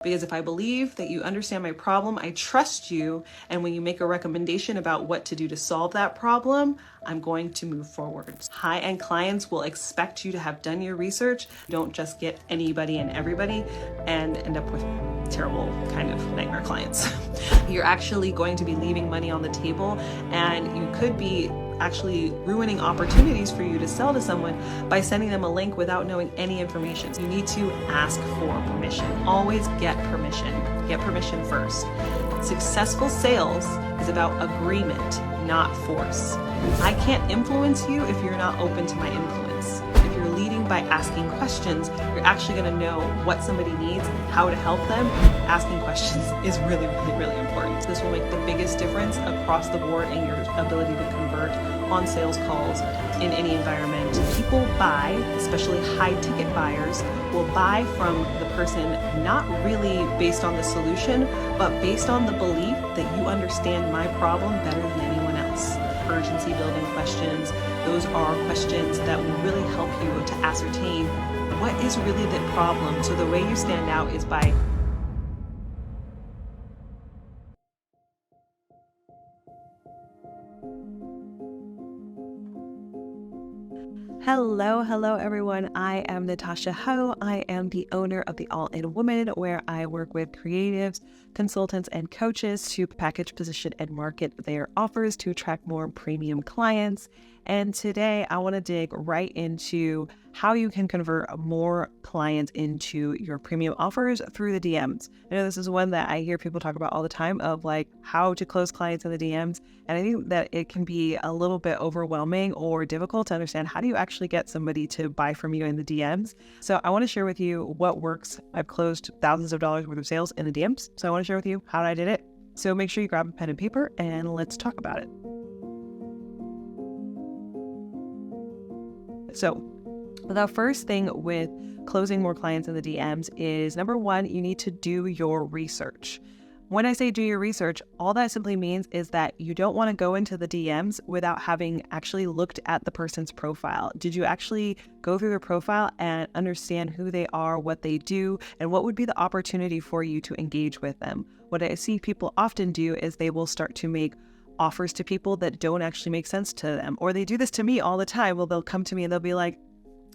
Because if I believe that you understand my problem, I trust you, and when you make a recommendation about what to do to solve that problem, I'm going to move forward. High-end clients will expect you to have done your research. Don't just get anybody and everybody and end up with terrible kind of nightmare clients. You're actually going to be leaving money on the table, and you could be actually ruining opportunities for you to sell to someone by sending them a link without knowing any information. So you need to ask for permission. Always get permission. Get permission first. Successful sales is about agreement, not force. I can't influence you if you're not open to my influence. If you're leading by asking questions, you're actually going to know what somebody needs, how to help them. Asking questions is really, really, really important. This will make the biggest difference across the board in your ability to convert on sales calls in any environment. People buy, especially high ticket buyers, will buy from the person not really based on the solution, but based on the belief that you understand my problem better than anyone else. Urgency building questions, those are questions that will really help you to ascertain what is really the problem. So the way you stand out is by Hello everyone. I am Natasha Ho. I am the owner of the All-In Woman, where I work with creatives, consultants, and coaches to package, position, and market their offers to attract more premium clients. And today I want to dig right into how you can convert more clients into your premium offers through the DMs. I know this is one that I hear people talk about all the time, of like how to close clients in the DMs. And I think that it can be a little bit overwhelming or difficult to understand, how do you actually get somebody to buy from you in the DMs? So I want to share with you what works. I've closed thousands of dollars worth of sales in the DMs. So I want to share with you how I did it. So make sure you grab a pen and paper and let's talk about it. So the first thing with closing more clients in the DMs is, number one, you need to do your research. When I say do your research, all that simply means is that you don't want to go into the DMs without having actually looked at the person's profile. Did you actually go through their profile and understand who they are, what they do, and what would be the opportunity for you to engage with them? What I see people often do is they will start to make offers to people that don't actually make sense to them. Or they do this to me all the time. Well, they'll come to me and they'll be like,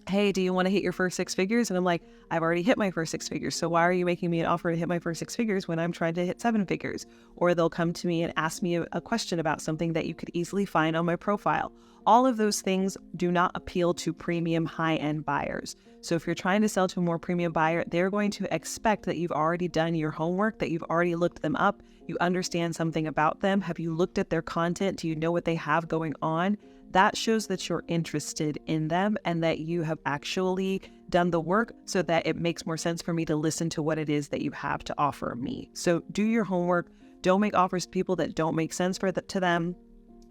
hey, do you want to hit your first 6 figures? And I'm like, I've already hit my first 6 figures. So why are you making me an offer to hit my first 6 figures when I'm trying to hit 7 figures? Or they'll come to me and ask me a question about something that you could easily find on my profile. All of those things do not appeal to premium high-end buyers. So if you're trying to sell to a more premium buyer, they're going to expect that you've already done your homework, that you've already looked them up, you understand something about them. Have you looked at their content? Do you know what they have going on? That shows that you're interested in them and that you have actually done the work, so that it makes more sense for me to listen to what it is that you have to offer me. So do your homework. Don't make offers to people that don't make sense to them.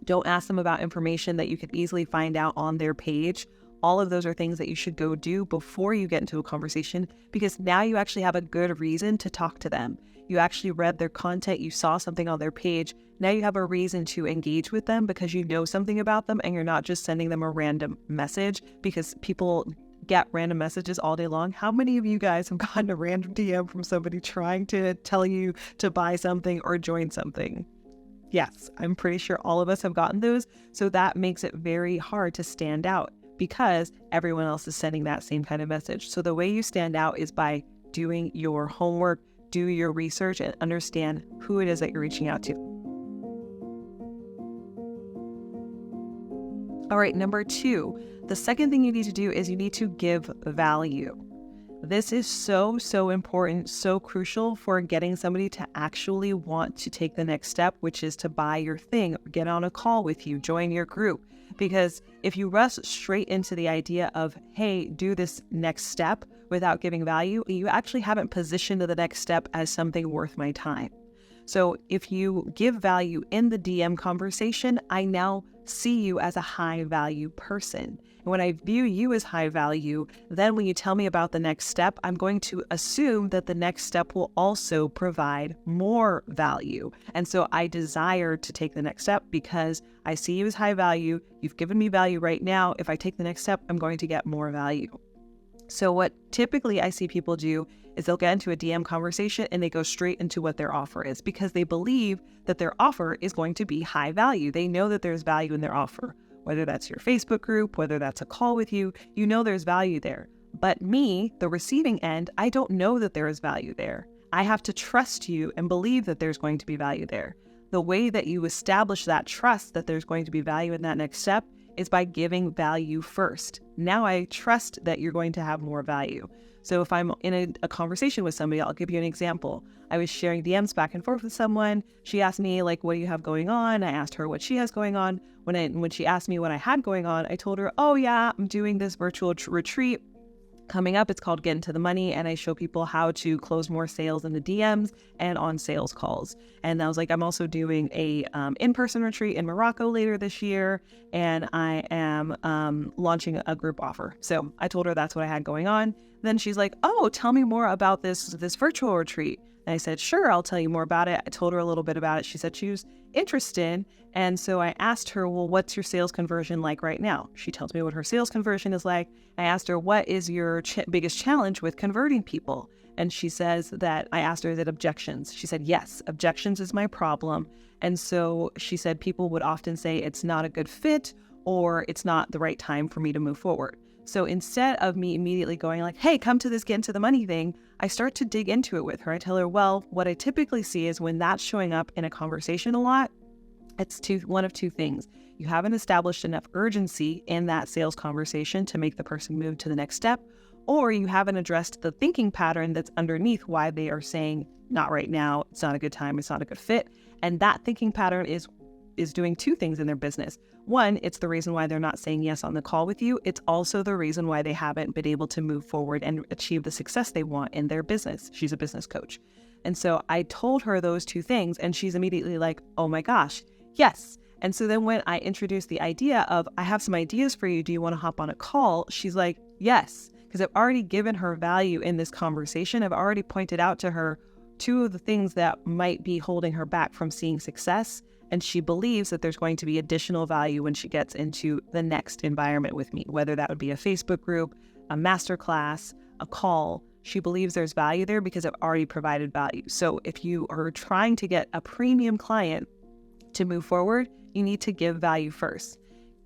Don't ask them about information that you can easily find out on their page. All of those are things that you should go do before you get into a conversation, because now you actually have a good reason to talk to them. You actually read their content, you saw something on their page. Now you have a reason to engage with them because you know something about them, and you're not just sending them a random message, because people get random messages all day long. How many of you guys have gotten a random DM from somebody trying to tell you to buy something or join something? Yes, I'm pretty sure all of us have gotten those. So that makes it very hard to stand out, because everyone else is sending that same kind of message. So the way you stand out is by doing your homework, do your research, and understand who it is that you're reaching out to. All right, number 2, the second thing you need to do is you need to give value. This is so important, so crucial for getting somebody to actually want to take the next step, which is to buy your thing, get on a call with you, join your group. Because if you rush straight into the idea of, hey, do this next step without giving value, you actually haven't positioned the next step as something worth my time. So if you give value in the DM conversation, I now see you as a high value person. And when I view you as high value, then when you tell me about the next step, I'm going to assume that the next step will also provide more value. And so I desire to take the next step because I see you as high value. You've given me value right now. If I take the next step, I'm going to get more value. So what typically I see people do is they'll get into a DM conversation and they go straight into what their offer is because they believe that their offer is going to be high value. They know that there's value in their offer, whether that's your Facebook group, whether that's a call with you, you know there's value there. But me, the receiving end, I don't know that there is value there. I have to trust you and believe that there's going to be value there. The way that you establish that trust that there's going to be value in that next step is by giving value first. Now I trust that you're going to have more value. So if I'm in a conversation with somebody, I'll give you an example. I was sharing DMs back and forth with someone. She asked me, like, what do you have going on? I asked her what she has going on. When she asked me what I had going on, I told her, oh yeah, I'm doing this virtual retreat coming up. It's called Get Into the Money, and I show people how to close more sales in the DMs and on sales calls. And I was like, I'm also doing a in-person retreat in Morocco later this year, and I am launching a group offer. So I told her that's what I had going on. Then she's like, oh, tell me more about this virtual retreat. And I said, sure, I'll tell you more about it. I told her a little bit about it. She said she was interested. And so I asked her, well, what's your sales conversion like right now? She tells me what her sales conversion is like. I asked her, what is your biggest challenge with converting people? And she says that I asked her, is it objections? She said, yes, objections is my problem. And so she said people would often say it's not a good fit or it's not the right time for me to move forward. So instead of me immediately going like, hey, come to this Get Into the Money thing, I start to dig into it with her. I tell her, well, what I typically see is when that's showing up in a conversation a lot, it's one of two things. You haven't established enough urgency in that sales conversation to make the person move to the next step, or you haven't addressed the thinking pattern that's underneath why they are saying, not right now, it's not a good time, it's not a good fit. And that thinking pattern is doing two things in their business. One, it's the reason why they're not saying yes on the call with you. It's also the reason why they haven't been able to move forward and achieve the success they want in their business. She's a business coach. And so I told her those two things, and she's immediately like, oh my gosh, yes. And so then when I introduced the idea of, I have some ideas for you, do you want to hop on a call? She's like, yes, because I've already given her value in this conversation. I've already pointed out to her two of the things that might be holding her back from seeing success. And she believes that there's going to be additional value when she gets into the next environment with me, whether that would be a Facebook group, a masterclass, a call. She believes there's value there because I've already provided value. So if you are trying to get a premium client to move forward, you need to give value first.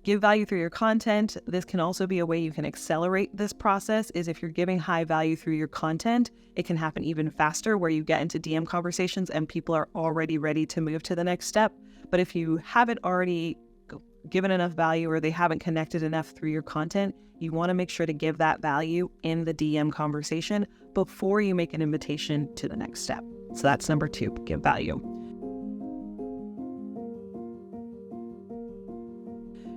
Give value through your content. This can also be a way you can accelerate this process, is if you're giving high value through your content, it can happen even faster where you get into DM conversations and people are already ready to move to the next step. But if you haven't already given enough value or they haven't connected enough through your content, you want to make sure to give that value in the DM conversation before you make an invitation to the next step. So that's number 2, give value.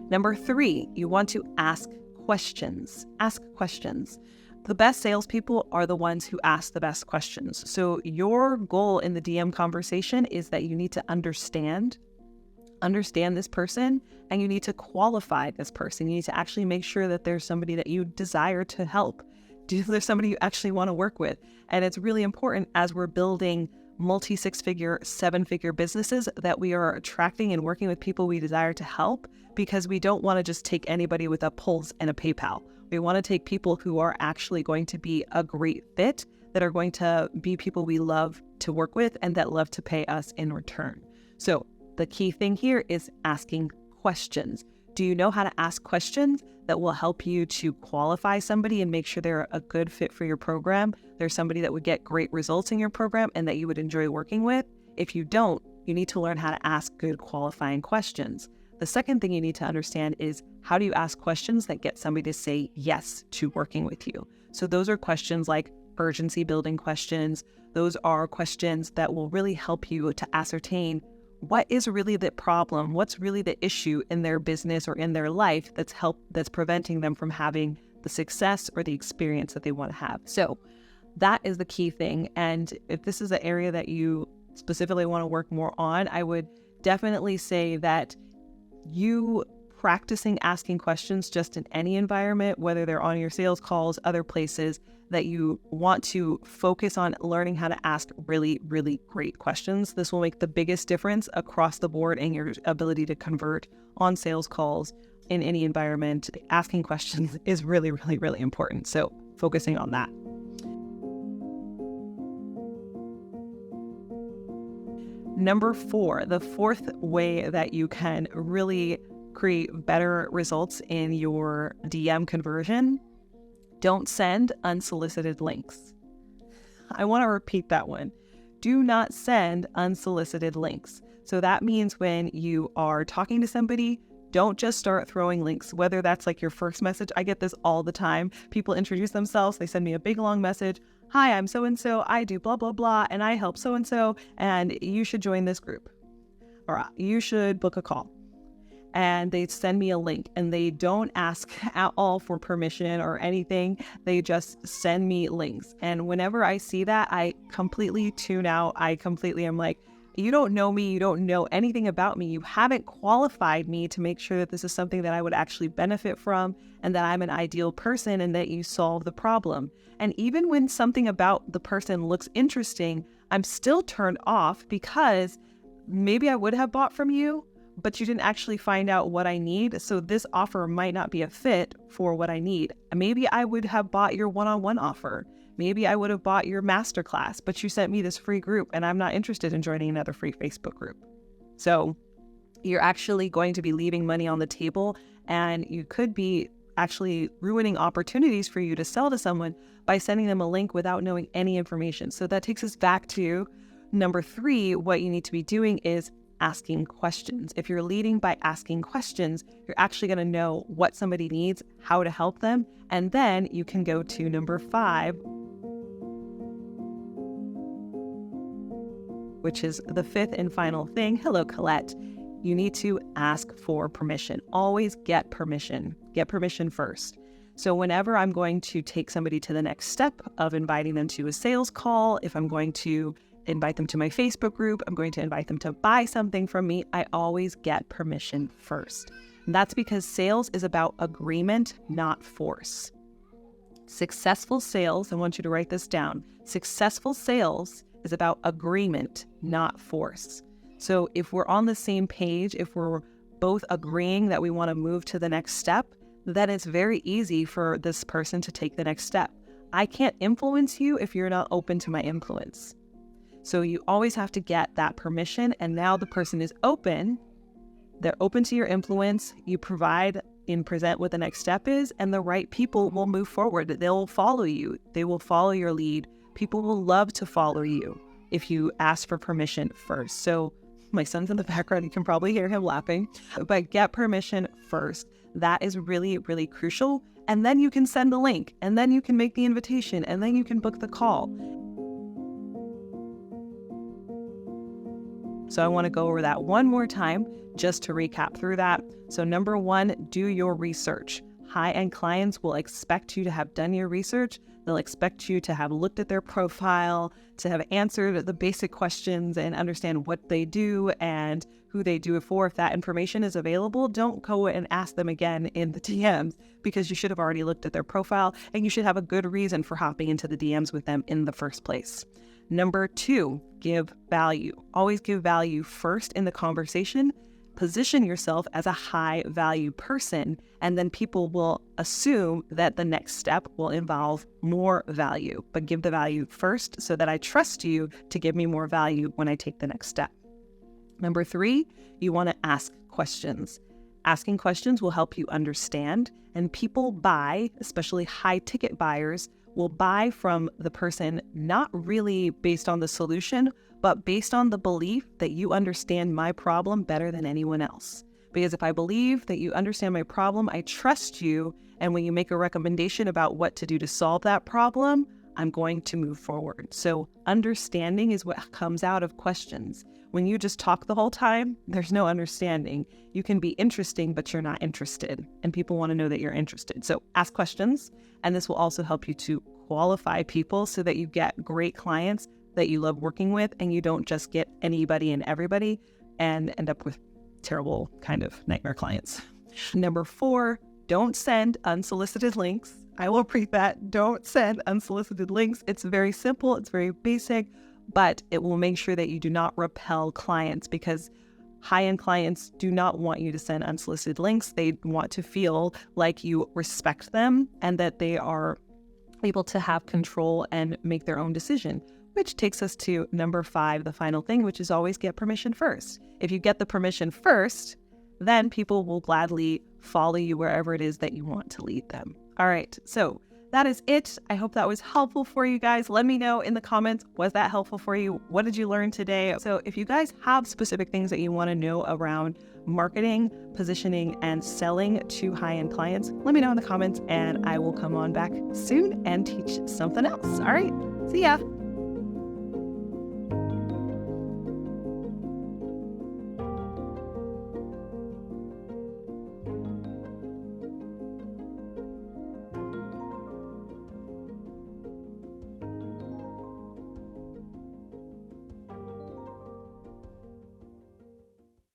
Number 3, you want to ask questions. Ask questions. The best salespeople are the ones who ask the best questions. So your goal in the DM conversation is that you need to understand this person, and you need to qualify this person. You need to actually make sure that there's somebody that you desire to help. There's somebody you actually want to work with. And it's really important as we're building multi-6-figure, 7-figure businesses that we are attracting and working with people we desire to help, because we don't want to just take anybody with a Pulse and a PayPal. We want to take people who are actually going to be a great fit, that are going to be people we love to work with and that love to pay us in return. So the key thing here is asking questions. Do you know how to ask questions that will help you to qualify somebody and make sure they're a good fit for your program? There's somebody that would get great results in your program and that you would enjoy working with. If you don't, you need to learn how to ask good qualifying questions. The second thing you need to understand is, how do you ask questions that get somebody to say yes to working with you? So those are questions like urgency building questions. Those are questions that will really help you to ascertain what is really the problem, what's really the issue in their business or in their life that's preventing them from having the success or the experience that they want to have. So that is the key thing. And if this is an area that you specifically want to work more on, I would definitely say that you practicing asking questions just in any environment, whether they're on your sales calls, other places, that you want to focus on learning how to ask really, really great questions. This will make the biggest difference across the board in your ability to convert on sales calls in any environment. Asking questions is really, really, really important. So focusing on that. Number 4, the fourth way that you can really create better results in your DM conversion: don't send unsolicited links. I want to repeat that one. Do not send unsolicited links. So that means when you are talking to somebody, don't just start throwing links, whether that's like your first message. I get this all the time. People introduce themselves. They send me a big, long message. Hi, I'm so-and-so. I do blah, blah, blah, and I help so-and-so, and you should join this group, or you should book a call. And they send me a link, and they don't ask at all for permission or anything. They just send me links. And whenever I see that, I completely tune out. I'm like, you don't know me. You don't know anything about me. You haven't qualified me to make sure that this is something that I would actually benefit from, and that I'm an ideal person, and that you solve the problem. And even when something about the person looks interesting, I'm still turned off, because maybe I would have bought from you, but you didn't actually find out what I need. So this offer might not be a fit for what I need. Maybe I would have bought your one-on-one offer. Maybe I would have bought your masterclass, but you sent me this free group, and I'm not interested in joining another free Facebook group. So you're actually going to be leaving money on the table, and you could be actually ruining opportunities for you to sell to someone by sending them a link without knowing any information. So that takes us back to number 3. What you need to be doing is asking questions. If you're leading by asking questions, you're actually going to know what somebody needs, how to help them, and then you can go to number 5, which is the 5th and final thing. Hello, Colette. You need to ask for permission. Always get permission. Get permission first. So whenever I'm going to take somebody to the next step of inviting them to a sales call, if I'm going to invite them to my Facebook group, I'm going to invite them to buy something from me, I always get permission first. And that's because sales is about agreement, not force. Successful sales, I want you to write this down. Successful sales is about agreement, not force. So if we're on the same page, if we're both agreeing that we want to move to the next step, then it's very easy for this person to take the next step. I can't influence you if you're not open to my influence. So you always have to get that permission, and now the person is open. They're open to your influence. You provide and present what the next step is, and the right people will move forward. They'll follow you. They will follow your lead. People will love to follow you if you ask for permission first. So my son's in the background. You can probably hear him laughing, but get permission first. That is really, really crucial. And then you can send the link, and then you can make the invitation, and then you can book the call. So I want to go over that one more time just to recap through that. So number 1, do your research. High-end clients will expect you to have done your research. They'll expect you to have looked at their profile, to have answered the basic questions and understand what they do and who they do it for. If that information is available, don't go and ask them again in the DMs, because you should have already looked at their profile, and you should have a good reason for hopping into the DMs with them in the first place. Number 2, give value. Always give value first in the conversation. Position yourself as a high value person, and then people will assume that the next step will involve more value. But give the value first so that I trust you to give me more value when I take the next step. Number 3, you want to ask questions. Asking questions will help you understand, and people buy, especially high ticket buyers, will buy from the person not really based on the solution, but based on the belief that you understand my problem better than anyone else. Because if I believe that you understand my problem, I trust you, and when you make a recommendation about what to do to solve that problem, I'm going to move forward. So understanding is what comes out of questions. When you just talk the whole time, there's no understanding. You can be interesting, but you're not interested, and people want to know that you're interested. So ask questions, and this will also help you to qualify people so that you get great clients that you love working with, and you don't just get anybody and everybody and end up with terrible kind of nightmare clients. Number 4, don't send unsolicited links. I will repeat that. Don't send unsolicited links. It's very simple. It's very basic, but it will make sure that you do not repel clients, because high-end clients do not want you to send unsolicited links. They want to feel like you respect them and that they are able to have control and make their own decision. which takes us to number 5, the final thing, which is always get permission first. If you get the permission first, then people will gladly follow you wherever it is that you want to lead them. All right, so that is it. I hope that was helpful for you guys. Let me know in the comments, was that helpful for you? What did you learn today? So if you guys have specific things that you want to know around marketing, positioning, and selling to high-end clients, let me know in the comments and I will come on back soon and teach something else. All right, see ya.